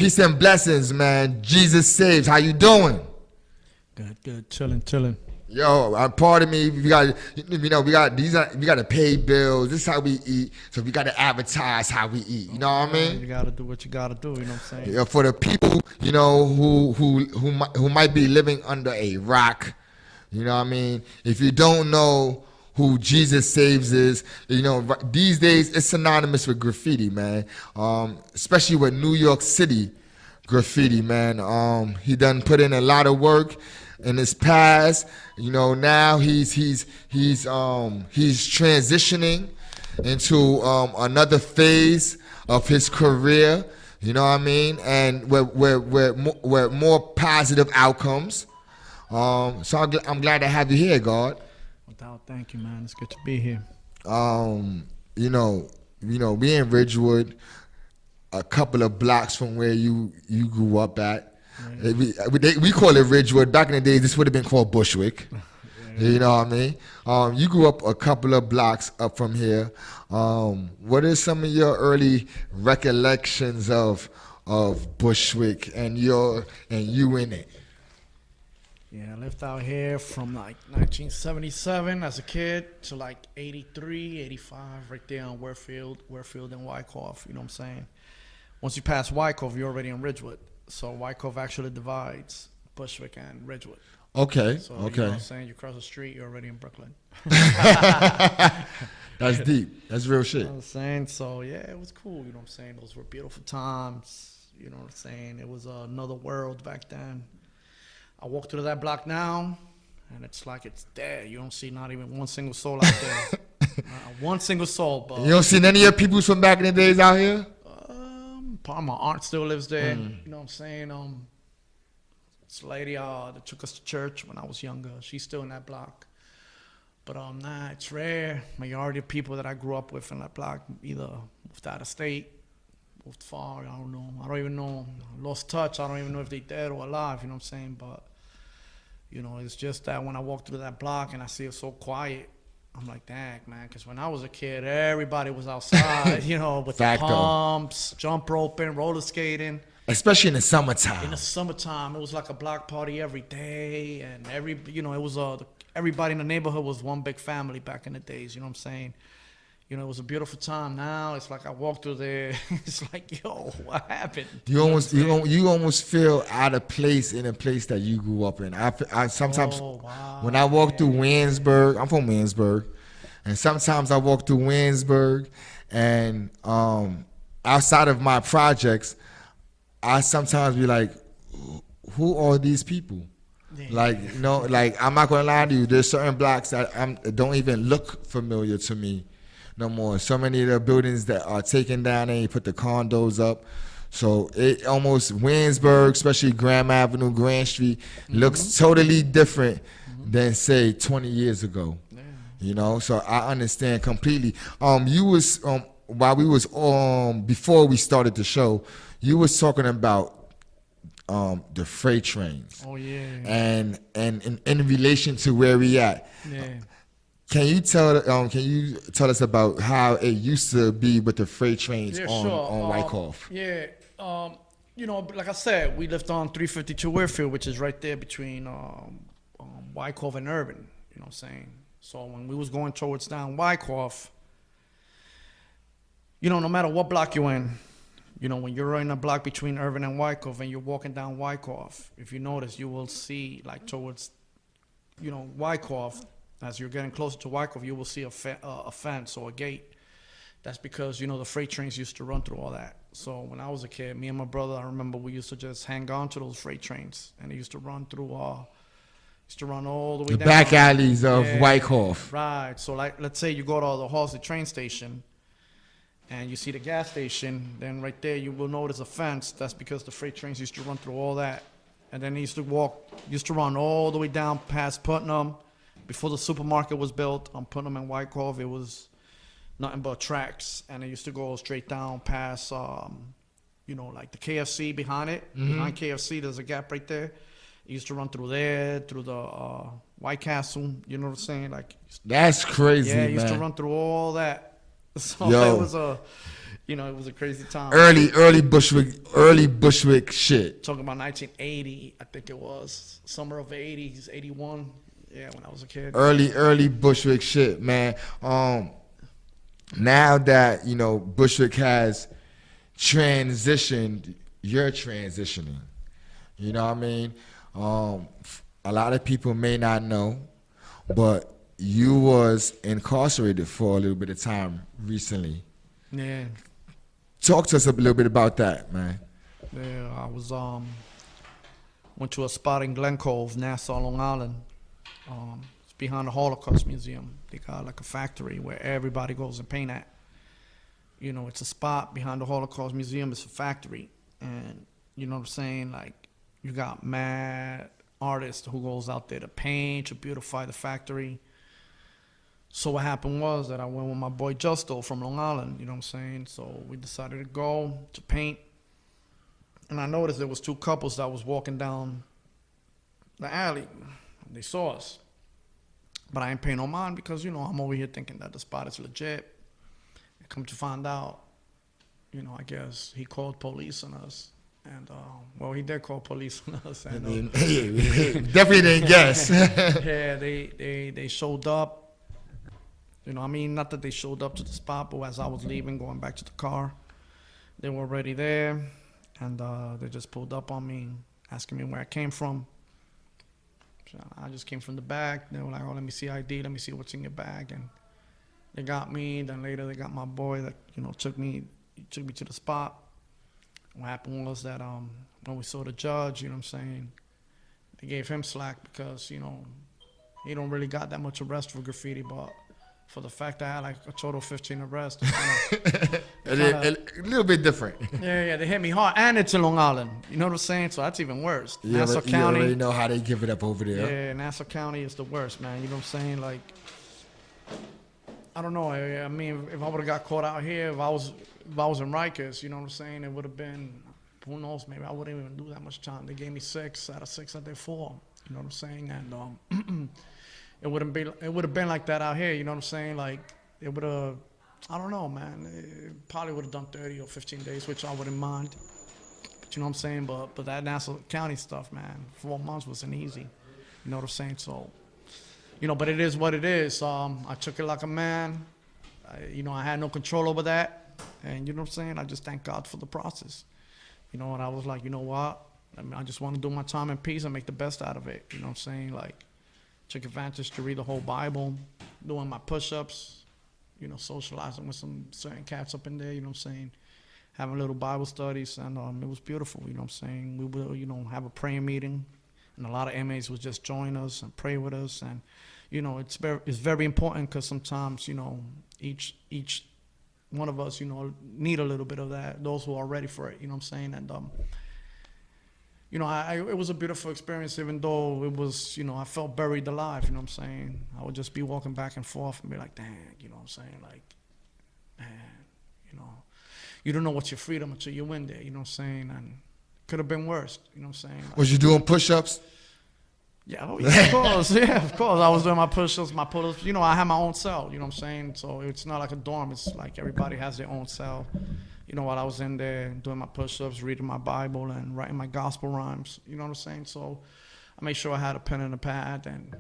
Peace and blessings, man. Jesus saves. How you doing? Good. Chilling. Yo, pardon me. We got to pay bills. This is how we eat. So we got to advertise how we eat. You know what I mean? You gotta do what you gotta do. You know what I'm saying? Yeah, for the people, who might be living under a rock. You know what I mean? If you don't know who Jesus Saves is, these days it's synonymous with graffiti, man. Especially with New York City graffiti, man. He done put in a lot of work in his past. Now he's transitioning into another phase of his career. You know what I mean? And with more positive outcomes. So I'm glad to have you here, God. Without thank you, man. It's good to be here. We in Ridgewood, a couple of blocks from where you grew up at. Yeah. We call it Ridgewood. Back in the day, this would have been called Bushwick. Yeah. You know what I mean? You grew up a couple of blocks up from here. What are some of your early recollections of Bushwick and you in it? Yeah, I lived out here from like 1977 as a kid to like 83, 85, right there on Warfield and Wyckoff. You know what I'm saying? Once you pass Wyckoff, you're already in Ridgewood. So Wyckoff actually divides Bushwick and Ridgewood. Okay. So, you know what I'm saying? You cross the street, you're already in Brooklyn. That's deep. That's real shit. You know what I'm saying? So, yeah, it was cool. You know what I'm saying? Those were beautiful times. You know what I'm saying? It was another world back then. I walk through that block now, and it's like it's dead. You don't see not even one single soul out there. One single soul. But you don't see any of your people from back in the days out here? Part of my aunt still lives there. You know what I'm saying? This lady that took us to church when I was younger, she's still in that block. But nah, it's rare. Majority of people that I grew up with in that block either moved out of state, moved far. I don't know. I don't even know. Lost touch. I don't even know if they're dead or alive. You know what I'm saying? But it's just that when I walk through that block and I see it so quiet, I'm like, dang, man, because when I was a kid, everybody was outside, with the pumps, jump roping, roller skating. Especially in the summertime. In the summertime, it was like a block party every day, and it was everybody in the neighborhood was one big family back in the days. You know what I'm saying? It was a beautiful time. Now it's like I walk through there. It's like, yo, what happened? You almost feel out of place in a place that you grew up in. I sometimes when I walk through Williamsburg, I'm from Williamsburg, and sometimes I walk through Williamsburg, and outside of my projects, I sometimes be like, who are these people? Yeah. Like I'm not gonna lie to you. There's certain blocks that don't even look familiar to me no more. So many of the buildings that are taken down and you put the condos up. So it almost Williamsburg, especially Graham Avenue, Grand Street, looks totally different than say 20 years ago. Yeah. So I understand completely. You was while we was before we started the show, you was talking about the freight trains. Oh yeah. And in relation to where we at. Yeah. Can you tell us about how it used to be with the freight trains on Wyckoff? Yeah, like I said, we lived on 352 Warfield, which is right there between Wyckoff and Urban. You know what I'm saying? So when we was going towards down Wyckoff, no matter what block you're in, when you're in a block between Urban and Wyckoff and you're walking down Wyckoff, if you notice, you will see like towards, Wyckoff. As you're getting closer to Wyckoff, you will see a fence or a gate. That's because, the freight trains used to run through all that. So when I was a kid, me and my brother, I remember we used to just hang on to those freight trains. And they used to run through, all the way down. The back alleys of Wyckoff. Right. So like, let's say you go to the Halsey train station and you see the gas station. Then right there, you will notice a fence. That's because the freight trains used to run through all that. And then they used to run all the way down past Putnam. Before the supermarket was built on Putnam and Wyckoff, it was nothing but tracks, and it used to go straight down past, like the KFC behind it. Behind KFC, there's a gap right there. It used to run through there, through the White Castle. You know what I'm saying? Like that's crazy. Yeah, it used to run through all that. So You know, it was a crazy time. Early Bushwick shit. Talking about 1980, I think it was. Summer of the 80s, 81. Yeah, when I was a kid. Early Bushwick shit, man. Now that, you know, Bushwick has transitioned, you're transitioning. You know what I mean? A lot of people may not know, but you was incarcerated for a little bit of time recently. Yeah. Talk to us a little bit about that, man. Yeah, I was went to a spot in Glen Cove, Nassau, Long Island. It's behind the Holocaust Museum. They got like a factory where everybody goes and paint at. You know, it's a spot behind the Holocaust Museum. It's a factory, and you know what I'm saying. Like, you got mad artists who goes out there to paint, to beautify the factory. So what happened was that I went with my boy Justo from Long Island, you know what I'm saying? So we decided to go to paint. And I noticed there was two couples that was walking down the alley. They saw us. But I ain't paying no mind because, you know, I'm over here thinking that the spot is legit. And come to find out, you know, I guess he called police on us. And, well, he did call police on us. And, definitely didn't guess. Yeah, they showed up. You know, I mean, not that they showed up to the spot, but as I was leaving, going back to the car, they were already there, and they just pulled up on me, asking me where I came from. So I just came from the back. They were like, "Oh, let me see ID. Let me see what's in your bag." And they got me. Then later they got my boy that, you know, took me to the spot. What happened was that when we saw the judge, you know what I'm saying, they gave him slack because, you know, he don't really got that much arrest for graffiti, but for the fact that I had like a total of 15 arrests. A little bit different. Yeah, they hit me hard. And it's in Long Island. You know what I'm saying? So that's even worse. Nassau County. You already know how they give it up over there. Yeah, Nassau County is the worst, man. You know what I'm saying? Like, I don't know. I mean, if I would have got caught out here, if I was in Rikers, you know what I'm saying, it would have been, who knows, maybe I wouldn't even do that much time. They gave me 6 out of 6. I did 4. You know what I'm saying? And it would have been like that out here, you know what I'm saying? Like, it would have, I don't know, man. It probably would have done 30 or 15 days, which I wouldn't mind. But you know what I'm saying? But that Nassau County stuff, man, 4 months wasn't easy. You know what I'm saying? So, you know, but it is what it is. I took it like a man. You know, I had no control over that. And you know what I'm saying? I just thank God for the process. You know, and I was like, you know what? I mean, I just want to do my time in peace and make the best out of it. You know what I'm saying? Like, took advantage to read the whole Bible, doing my push-ups, you know, socializing with some certain cats up in there, you know what I'm saying, having little Bible studies, and it was beautiful, you know what I'm saying. We would, you know, have a praying meeting, and a lot of inmates would just join us and pray with us, and, you know, it's very important because sometimes, you know, each one of us, you know, need a little bit of that, those who are ready for it, you know what I'm saying, and, you know, it was a beautiful experience, even though it was, you know, I felt buried alive, you know what I'm saying? I would just be walking back and forth and be like, dang, you know what I'm saying? Like, man, you know, you don't know what's your freedom until you win there, you know what I'm saying? And it could have been worse, you know what I'm saying? Like, was you doing push-ups? Yeah, of course, yeah, of course. I was doing my push-ups, my pull-ups. You know, I had my own cell, you know what I'm saying? So it's not like a dorm. It's like everybody has their own cell. You know, while I was in there doing my push-ups, reading my Bible, and writing my gospel rhymes. You know what I'm saying? So I made sure I had a pen and a pad and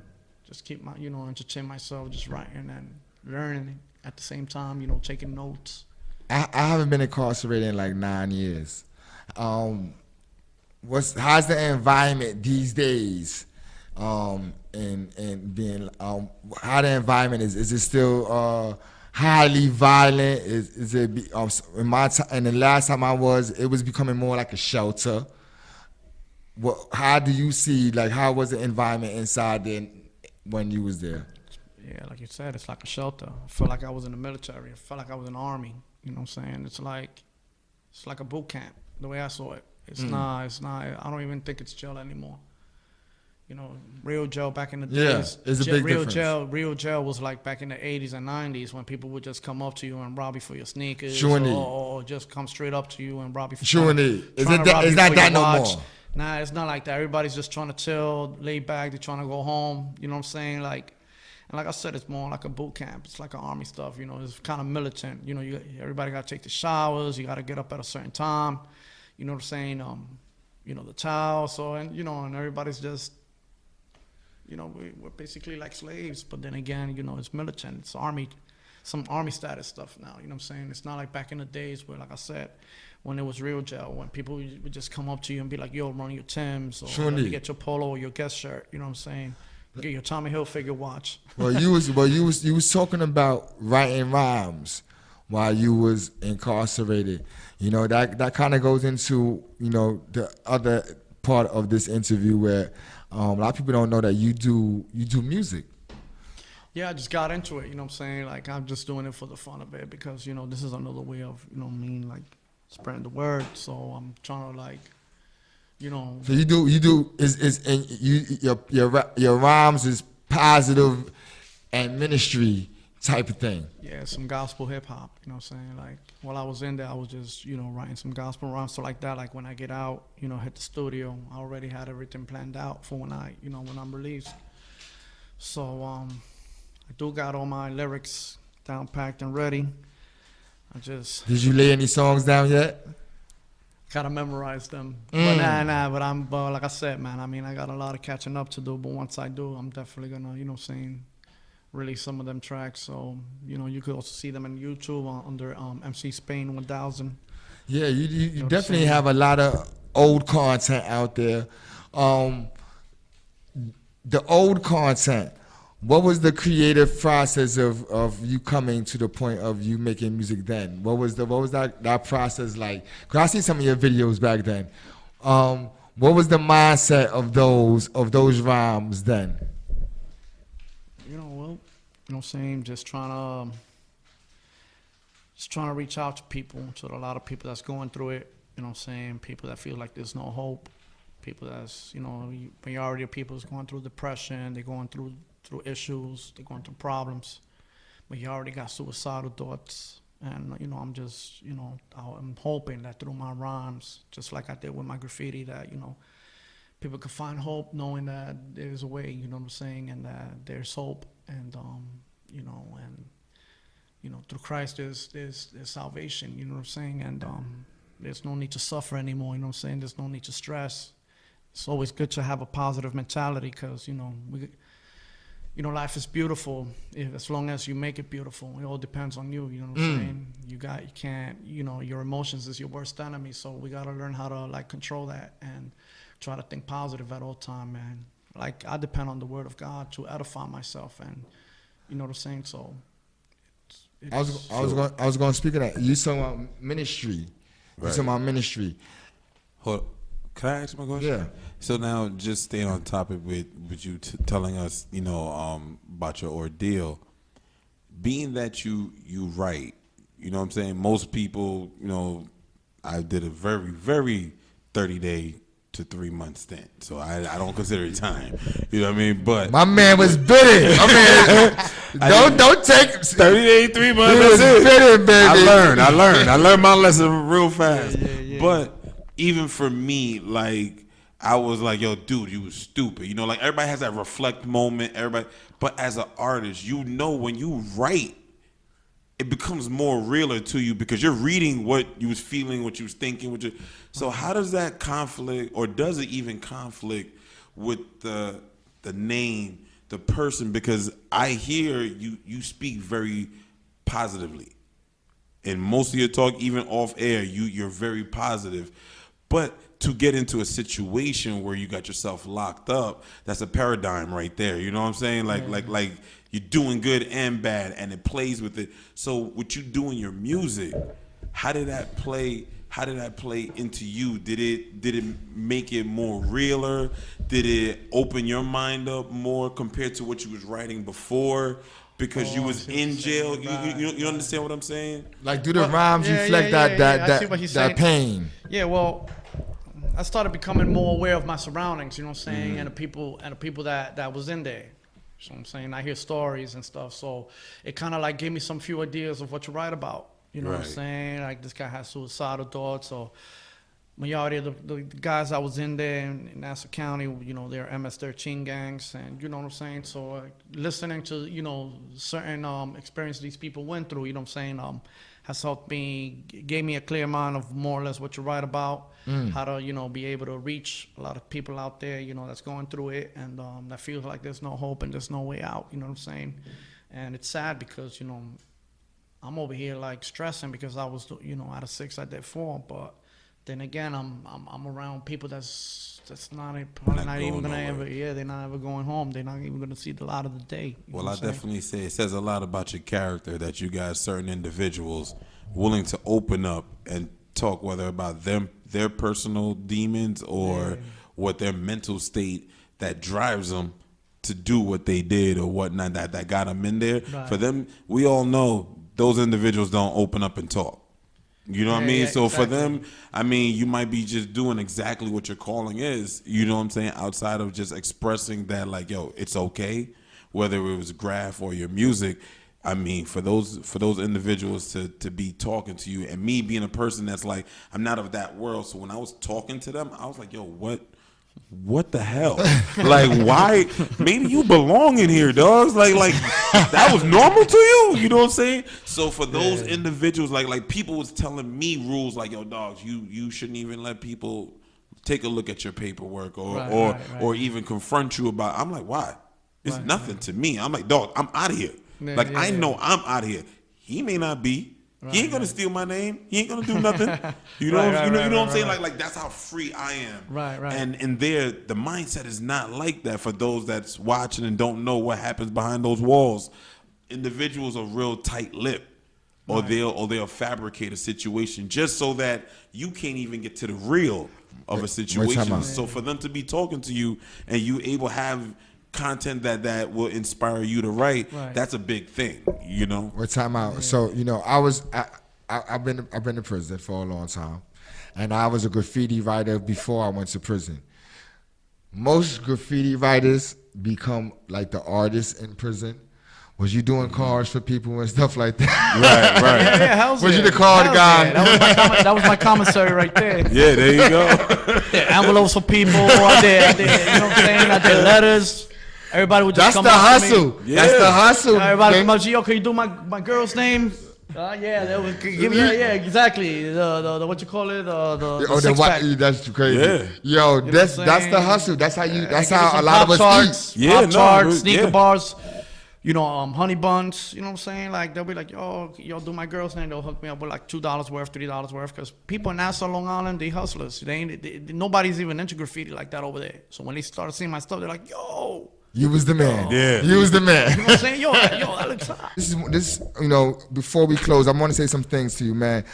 just keep my, you know, entertain myself, just writing and learning at the same time, you know, taking notes. I haven't been incarcerated in like 9 years. How's the environment these days? And being how the environment is it still highly violent? Is it in my time? And the last time I was, it was becoming more like a shelter. How do you see, like, how was the environment inside then when you was there? Yeah, like you said, it's like a shelter. I felt like I was in the military. I felt like I was in the army. You know what I'm saying? It's like a boot camp, the way I saw it. It's not, I don't even think it's jail anymore. You know, real jail back in the days. Yeah, it's a big difference. Real jail was like back in the 80s and 90s when people would just come up to you and rob you for your sneakers. Or just come straight up to you and rob you for your Is not that no more? Nah, it's not like that. Everybody's just trying to chill, lay back. They're trying to go home. You know what I'm saying? Like, And like I said, it's more like a boot camp. It's like an army stuff, you know. It's kind of militant. You know, everybody got to take the showers. You got to get up at a certain time. You know what I'm saying? You know, the towel. So, and, you know, and everybody's just, you know, we're basically like slaves. But then again, you know, it's militant. It's army, some army status stuff now. You know what I'm saying? It's not like back in the days where, like I said, when it was real jail, when people would just come up to you and be like, yo, run your Timbs, or let me get your polo or your Guess shirt. You know what I'm saying? Get your Tommy Hilfiger watch. Well, you was talking about writing rhymes while you was incarcerated. You know, that kind of goes into, you know, the other part of this interview where a lot of people don't know that you do music. Yeah, I just got into it. You know what I'm saying? Like, I'm just doing it for the fun of it because, you know, this is another way of, you know what I mean, like spreading the word. So I'm trying to, like, you know. So your rhymes is positive and ministry type of thing. Yeah, some gospel hip hop, you know what I'm saying? Like, while I was in there, I was just, you know, writing some gospel rhymes. So like that, like when I get out, you know, hit the studio, I already had everything planned out for when I'm released. So I do got all my lyrics down packed and ready. I just. Did you lay any songs down yet? Gotta memorize them. But like I said, man, I mean, I got a lot of catching up to do, but once I do, I'm definitely gonna, you know what I'm saying, release some of them tracks. So, you know, you could also see them on YouTube under MC Spain 1000. Yeah, you definitely have a lot of old content out there. The old content, what was the creative process of you coming to the point of you making music then? What was that process like? Cause I see some of your videos back then. What was the mindset of those rhymes then? You know, well, you know what I'm saying, just trying to reach out to people, to a lot of people that's going through it. You know what I'm saying, people that feel like there's no hope, people that's, you know, majority of people is going through depression, they're going through issues, they're going through problems, but you already got suicidal thoughts. And, you know, I'm just, you know, I'm hoping that through my rhymes, just like I did with my graffiti, that, you know, people can find hope knowing that there's a way, you know what I'm saying, and that there's hope. And, you know, through Christ there's salvation, you know what I'm saying, and there's no need to suffer anymore, you know what I'm saying, there's no need to stress. It's always good to have a positive mentality because, you know, life is beautiful as long as you make it beautiful. It all depends on you, you know what I'm saying? You can't, you know, your emotions is your worst enemy, so we got to learn how to, like, control that and try to think positive at all time, man. Like, I depend on the word of God to edify myself, and you know what I'm saying? So I was going to speak of that. You talking about ministry. Right. You talking about ministry. Hold. Can I ask my question? Yeah. So now, just staying on topic with you telling us, you know, about your ordeal, being that you write, you know what I'm saying? Most people, you know, I did a very, very 30-day to 3 month stint, so I don't consider it time. You know what I mean? But my man was bidding. I mean, don't take 30 days, 3 months. He was bidding, baby. I learned my lesson real fast. Yeah. But even for me, like, I was like, yo, dude, you was stupid. You know, like, everybody has that reflect moment, but as an artist, you know, when you write, it becomes more realer to you because you're reading what you was feeling, what you was thinking. So how does that conflict, or does it even conflict with the name, the person? Because I hear you speak very positively. And most of your talk, even off air, you're very positive. But to get into a situation where you got yourself locked up, that's a paradigm right there. You know what I'm saying? Like you're doing good and bad, and it plays with it. So what you do in your music, how did that play into you? Did it make it more realer? Did it open your mind up more compared to what you was writing before? Because you was in jail. You understand what I'm saying? Like, do the rhymes reflect that pain? Yeah, well, I started becoming more aware of my surroundings, you know what I'm saying, and the people that was in there. So I'm saying, I hear stories and stuff, so it kind of like gave me some few ideas of what to write about. You know what I'm saying? Like, this guy has suicidal thoughts, or majority of the guys I was in there in Nassau County, you know, they're MS-13 gangs, and you know what I'm saying. So listening to, you know, certain experience these people went through, you know what I'm saying, has helped me, gave me a clear mind of more or less what you write about, how to, you know, be able to reach a lot of people out there, you know, that's going through it, and that feels like there's no hope and there's no way out, you know what I'm saying. And it's sad because, you know, I'm over here like stressing because I was, you know, out of 6 I did 4, but then again, I'm around people that's probably not even gonna ever, they're not ever going home. They're not even gonna see the light of the day. Well, I definitely say it says a lot about your character that you guys, certain individuals, willing to open up and talk, whether about them, their personal demons, or what their mental state that drives them to do what they did or whatnot that got them in there. Right. For them, we all know those individuals don't open up and talk. You know what I mean? So exactly. For them, I mean, you might be just doing exactly what your calling is, you know what I'm saying, outside of just expressing that, like, yo, it's okay, whether it was graph or your music. I mean, for those individuals to be talking to you, and me being a person that's like, I'm not of that world, so when I was talking to them, I was like, yo, what the hell? Like, why? Maybe you belong in here, dogs. Like that was normal to you. You know what I'm saying? So for those individuals, like people was telling me rules like, yo, dogs, you shouldn't even let people take a look at your paperwork or even confront you about. I'm like, why? It's nothing to me. I'm like, dog, I'm out of here. I know I'm out of here. He may not be. He ain't gonna steal my name. He ain't gonna do nothing. You know, you know what I'm saying? Like that's how free I am. Right. And there, the mindset is not like that for those that's watching and don't know what happens behind those walls. Individuals are real tight-lipped, or they'll fabricate a situation just so that you can't even get to the real of a situation. So for them to be talking to you and you able to have content that will inspire you to write, that's a big thing, you know. Well, time out. So, you know, I've been to prison for a long time, and I was a graffiti writer before I went to prison. Most graffiti writers become like the artists in prison. Was you doing cards for people and stuff like that? Right. Yeah, how's Was you the card guy? That was my commissary right there. Yeah, there you go. Envelopes for people. I did, you know what I'm saying? I did letters. Everybody would just come up to me. That's the hustle. Everybody come up to you. Yo, can you do my girl's name? Yeah, they would give me. Yeah, exactly. The what you call it? The six pack. That's crazy. Yeah. Yo, that's the hustle. That's how you. That's how a lot of us eat. Pop charts, sneaker bars. You know, honey buns. You know what I'm saying? Like they'll be like, yo, do my girl's name. They'll hook me up with like $2 worth, $3 worth. Because people in Nassau, Long Island, they hustlers. Nobody's even into graffiti like that over there. So when they started seeing my stuff, they're like, yo. You was the man. Yeah. You was the man. You know what I'm saying? Yo, that looks hot. This, you know, before we close, I want to say some things to you, man.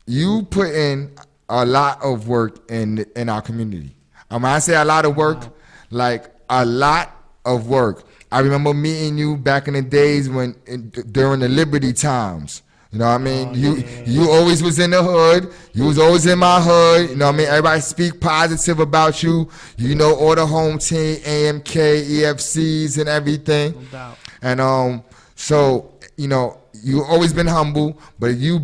You put in a lot of work in our community. When I say a lot of work, like a lot of work. I remember meeting you back in the days during the Liberty times. You know what I mean? You always was in the hood. You was always in my hood. You know what I mean? Everybody speak positive about you. You know, all the home team, AMK, EFCs, and everything. No doubt. And so, you know, you always been humble, but you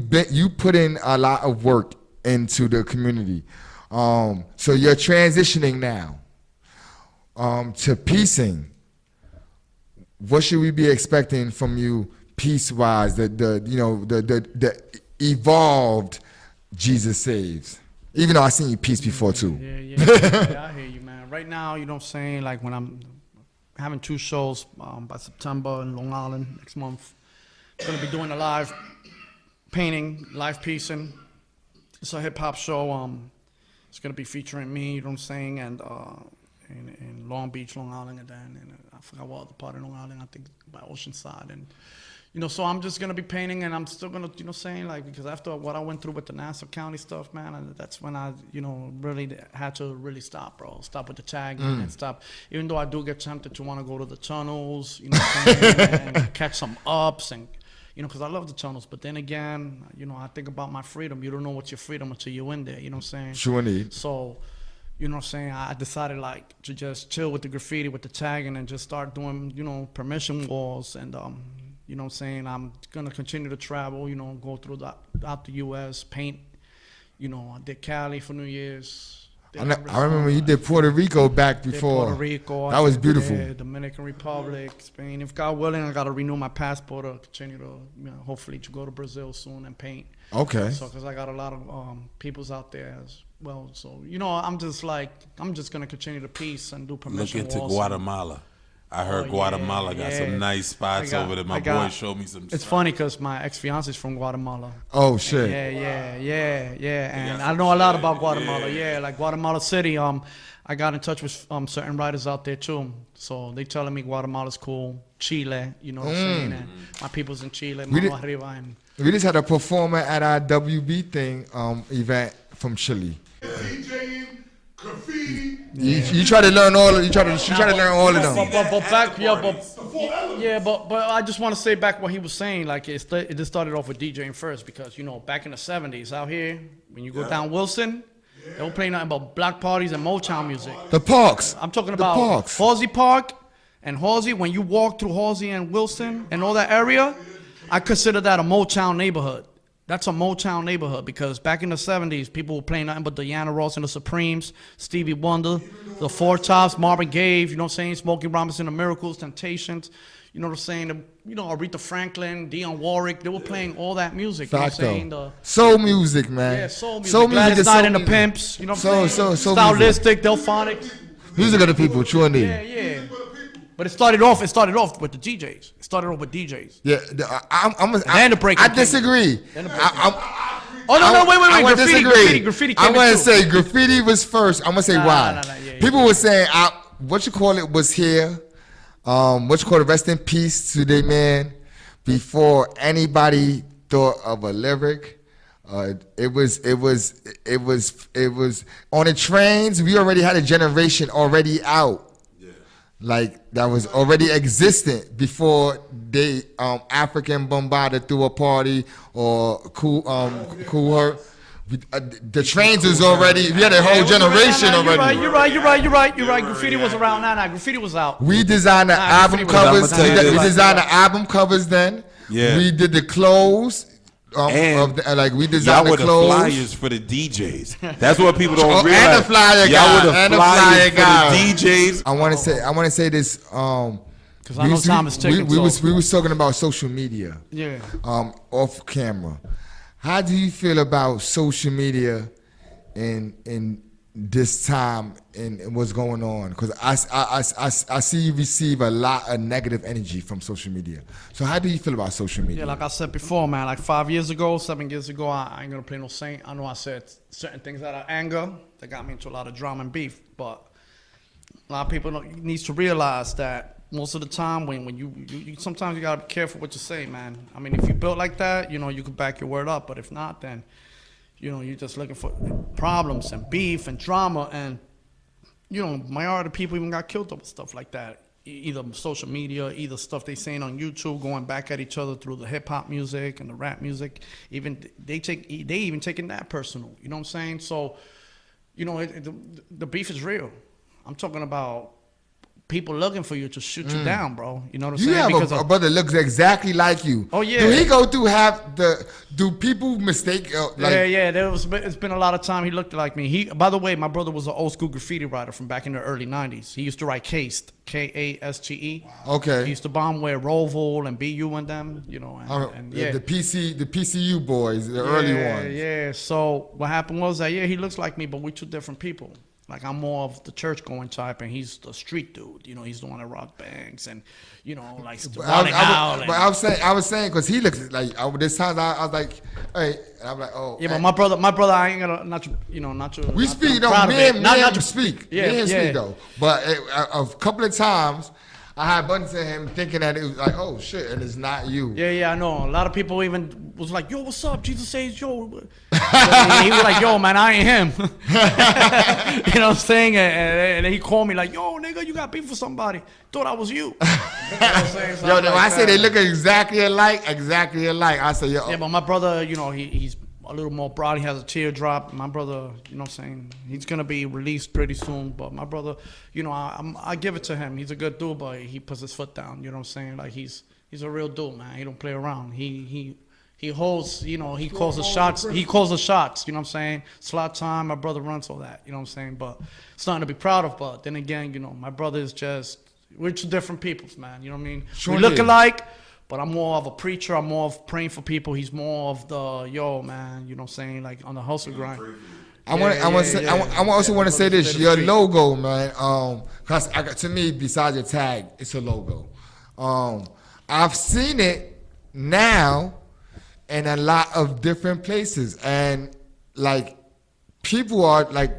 put in a lot of work into the community. So you're transitioning now to piecing. What should we be expecting from you piece-wise? The evolved Jesus Saves. Even though I seen you piece before too. Yeah, I hear you, man. Right now, you know what I'm saying? Like when I'm having 2 shows by September in Long Island next month. I'm gonna be doing a live painting, live piecing. It's a hip hop show. It's gonna be featuring me, you know what I'm saying, and in Long Beach, Long Island, and then I forgot what other part of Long Island, I think by Oceanside. And you know, so I'm just gonna be painting, and I'm still gonna, you know, saying, like, because after what I went through with the Nassau County stuff, man, and that's when I, you know, really had to really stop, bro. Stop with the tagging and stop. Even though I do get tempted to want to go to the tunnels, you know what I'm saying, and catch some ups, and you know, because I love the tunnels. But then again, you know, I think about my freedom. You don't know what's your freedom until you're in there. You know what I'm saying? Sure indeed. So, you know what I'm saying, I decided like to just chill with the graffiti, with the tagging, and just start doing, you know, permission walls. And you know what I'm saying, I'm gonna continue to travel, you know, go throughout the U.S., paint, You know, I did Cali for New Year's. I remember you did Puerto Rico back before. Puerto Rico. That was beautiful. Dominican Republic, Spain. If God willing, I got to renew my passport to continue to, hopefully to go to Brazil soon and paint. Okay. So, because I got a lot of peoples out there as well. So, I'm just going to continue to peace and do permission. Look into Guatemala. I heard Guatemala got some nice spots over there. My boy showed me some. It's funny because my ex-fiance is from Guatemala. Oh, shit. Yeah. And I know a lot about Guatemala. Yeah, like Guatemala City. I got in touch with certain writers out there too. So they telling me Guatemala's cool. Chile, you know what I'm saying? And my people's in Chile. Mano arriba. And we just had a performer at our WB thing event from Chile. DJing, graffiti. You try to learn all. She try to learn all of them. But I just want to say back what he was saying. Like it just started off with DJing first because back in the '70s out here when you go down Wilson, they were playing nothing but block parties and Motown music. The parks. I'm talking about Halsey Park and Halsey. When you walk through Halsey and Wilson and all that area, I consider that a Motown neighborhood. That's a Motown neighborhood because back in the 70s, people were playing nothing but Diana Ross and the Supremes, Stevie Wonder, the Four Tops, Marvin Gaye, you know what I'm saying, Smokey Robinson, the Miracles, Temptations, you know what I'm saying, Aretha Franklin, Dionne Warwick, they were playing all that music, you know what I'm saying? Soul music, man. Yeah, soul music. Gladys Knight and the Pimps, you know what I'm saying? Stylistic, Delphonic. Music of the people, true indeed. Yeah. But it started off with the DJs. It started off with DJs. Yeah, I disagree. Wait. Graffiti came I'm going to say graffiti was first. I'm going to say why. People were saying, was here. Rest in peace to their man. Before anybody thought of a lyric. It was on the trains. We already had a generation already out. Like that was already existent before they African bombarded through a party or cool her. The trains was already. We had a whole generation already. You're right. Graffiti was around. Graffiti was out. We designed the album covers. We designed the album covers then. Yeah. We did the clothes. We designed the clothes. Y'all were the flyers for the DJs. That's what people don't realize. And the flyer guy. Y'all were the flyers for the DJs. I want to say this. Because I know time is ticking. We was talking about social media. Yeah. Off camera. How do you feel about social media in this time and what's going on? Because I see you receive a lot of negative energy from social media. So how do you feel about social media? Yeah, like I said before, man, like 7 years ago, I ain't gonna play no saint. I know I said certain things out of anger that got me into a lot of drama and beef, but a lot of people needs to realize that most of the time when you sometimes you gotta be careful what you say, man. I mean, if you built like that, you can back your word up, but if not, then you're just looking for problems and beef and drama, and majority of people even got killed over stuff like that. Either social media, either stuff they saying on YouTube, going back at each other through the hip hop music and the rap music. Even they even taking that personal. You know what I'm saying? So, the beef is real. I'm talking about people looking for you to shoot you down, bro. You know what I'm saying? You have a brother looks exactly like you. Oh yeah. Do he go through do people mistake? Yeah. It's been a lot of time he looked like me. By the way, my brother was an old school graffiti writer from back in the early '90s. He used to write Caste, K-A-S-T-E. Okay. He used to bomb where Roval and BU and them, and the PCU boys, the early ones. Yeah. So what happened was that he looks like me, but we're two different people. Like I'm more of the church going type, and he's the street dude. He's the one that rock banks and likes to running out. But I was saying because he looks like this time I was like, hey, and I'm like, oh. Yeah, but my brother, I ain't gonna not to. We speak though, man to speak. Yeah, speak though. But a couple of times. I had buttons to him thinking that it was like, oh shit, and it's not you. Yeah, I know. A lot of people even was like, yo, what's up? Jesus saves yo. He was like, yo, man, I ain't him. You know what I'm saying? And he called me like, yo, nigga, you got beef with somebody. Thought I was you. You know what I'm saying? So I say they look exactly alike. I say, yo. Yeah, but my brother, he's a little more broad. He has a teardrop. My brother, you know what I'm saying? He's going to be released pretty soon. But my brother, I give it to him. He's a good dude, but he puts his foot down. You know what I'm saying? Like, he's a real dude, man. He don't play around. He he holds, you know, he calls the shots. He calls the shots. You know what I'm saying? Slot time. My brother runs all that. You know what I'm saying? But it's nothing to be proud of. But then again, you know, my brother is just, we're two different peoples, man. You know what I mean? Sure we look is. alike. But I'm more of a preacher. I'm more of praying for people. He's more of the man. You know what I'm saying? Like on the hustle grind. I also want to say this. Your logo, man. Cause to me, besides your tag, it's a logo. I've seen it now in a lot of different places, and like people are like,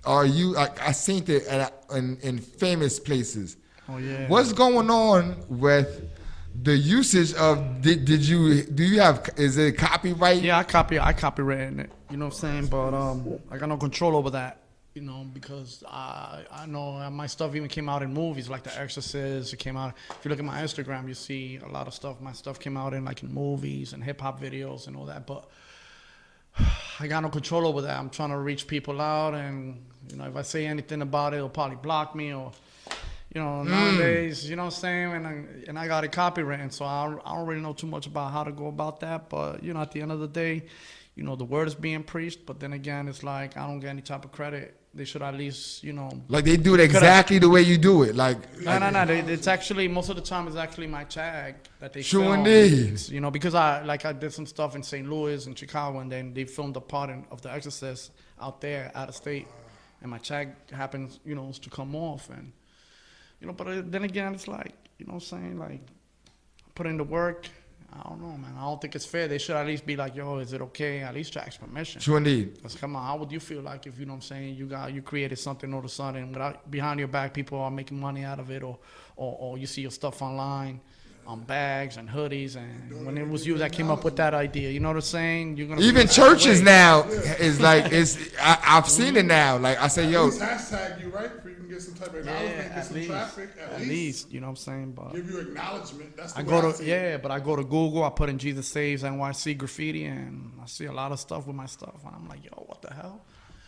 I seen it in famous places. Oh yeah. What's going on with the usage of do you have, is it copyright? Yeah, I copyrighted it. You know what I'm saying? But I got no control over that. You know, because I know my stuff even came out in movies like The Exorcist. It came out. If you look at my Instagram, you see a lot of stuff. My stuff came out in like in movies and hip hop videos and all that. But I got no control over that. I'm trying to reach people out, and you know, if I say anything about it, it'll probably block me or. You know, nowadays, you know what I'm saying? And I got it copywritten, so I don't really know too much about how to go about that. But, you know, at the end of the day, you know, the word is being preached. But then again, it's like I don't get any type of credit. They should at least, you know. Like they do it exactly the way you do it. No. It's actually, most of the time, it's actually my tag that they Sure film. indeed. You know, because I did some stuff in St. Louis and Chicago, and then they filmed a part of The Exorcist out there, out of state. And my tag happens, you know, to come off. And you know, but then again, it's like, you know what I'm saying? Like, put in the work. I don't know, man. I don't think it's fair. They should at least be like, yo, is it okay? At least to ask permission. True indeed. Because come on, how would you feel like if, you know what I'm saying, you created something all of a sudden, without, behind your back, people are making money out of it, or you see your stuff online, on bags and hoodies, and when it was you that came up with that idea, you know what I'm saying? You're gonna even churches now is like, I've seen it now. Like I say, yo. At least hashtag you, right? For you can get some type of acknowledgement, get some traffic. At least, you know what I'm saying? But give you acknowledgement. That's the but I go to Google, I put in JesusSaves NYC graffiti, and I see a lot of stuff with my stuff, and I'm like, yo, what the hell?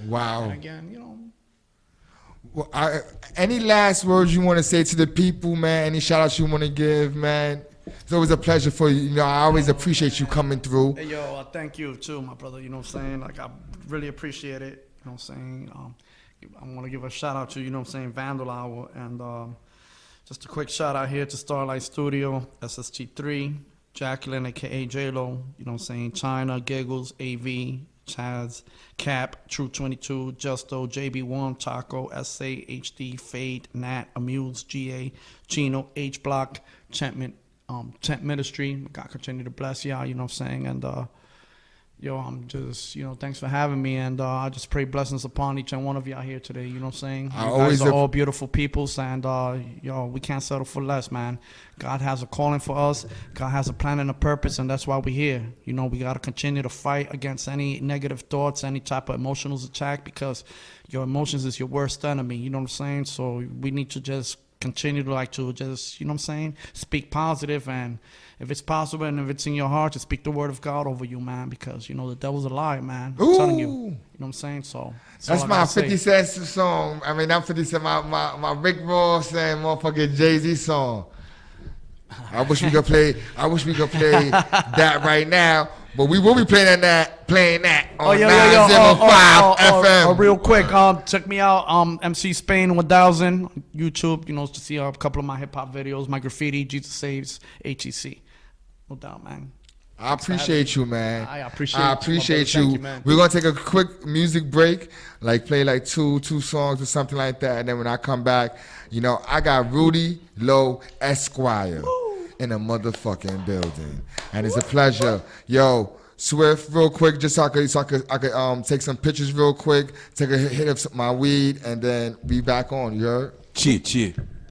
Wow. And again, you know. Well, any last words you want to say to the people, man? Any shout outs you want to give, man? It's always a pleasure for you. You know, I always appreciate you coming through. Hey, yo, thank you too, my brother. You know what I'm saying? Like, I really appreciate it. You know what I'm saying? I want to give a shout out to, you know what I'm saying, Vandal Hour. And just a quick shout out here to Starlight Studio, SST3, Jacqueline, aka J-Lo, you know what I'm saying, China, Giggles, AV, Chaz, Cap, True 22, Justo, JB1, Taco, SA, HD, Fade, Nat, Amuse, GA, Chino, H Block, Tent Ministry. God continue to bless y'all, you know what I'm saying? And yo, I'm just, you know, thanks for having me, and I just pray blessings upon each and one of y'all here today, you know what I'm saying? You guys are all beautiful peoples, and yo, we can't settle for less, man. God has a calling for us. God has a plan and a purpose, and that's why we're here. You know, we got to continue to fight against any negative thoughts, any type of emotional attack, because your emotions is your worst enemy, you know what I'm saying? So we need to just continue to just, you know what I'm saying, speak positive, and if it's possible and if it's in your heart, to speak the word of God over you, man, because, you know, the devil's a liar, man. I'm telling you. You know what I'm saying? So that's my 50 Cent song. I mean, not 50 Cent, my Rick Ross and motherfucking Jay-Z song. I wish we could play that right now. But we will be playing that on 905 FM. Real quick, check me out, MC Spain 1000 on YouTube, you know, to see a couple of my hip hop videos, my graffiti, Jesus Saves HEC. No doubt, man. I appreciate you, man. I appreciate you. Thank you, man. We're gonna take a quick music break, like play like two songs or something like that, and then when I come back, you know, I got Rudy Lowe Esquire in a motherfucking building, and it's a pleasure. Yo, Swift, real quick, just so I could take some pictures real quick, take a hit of my weed, and then be back on. You heard? Cheer.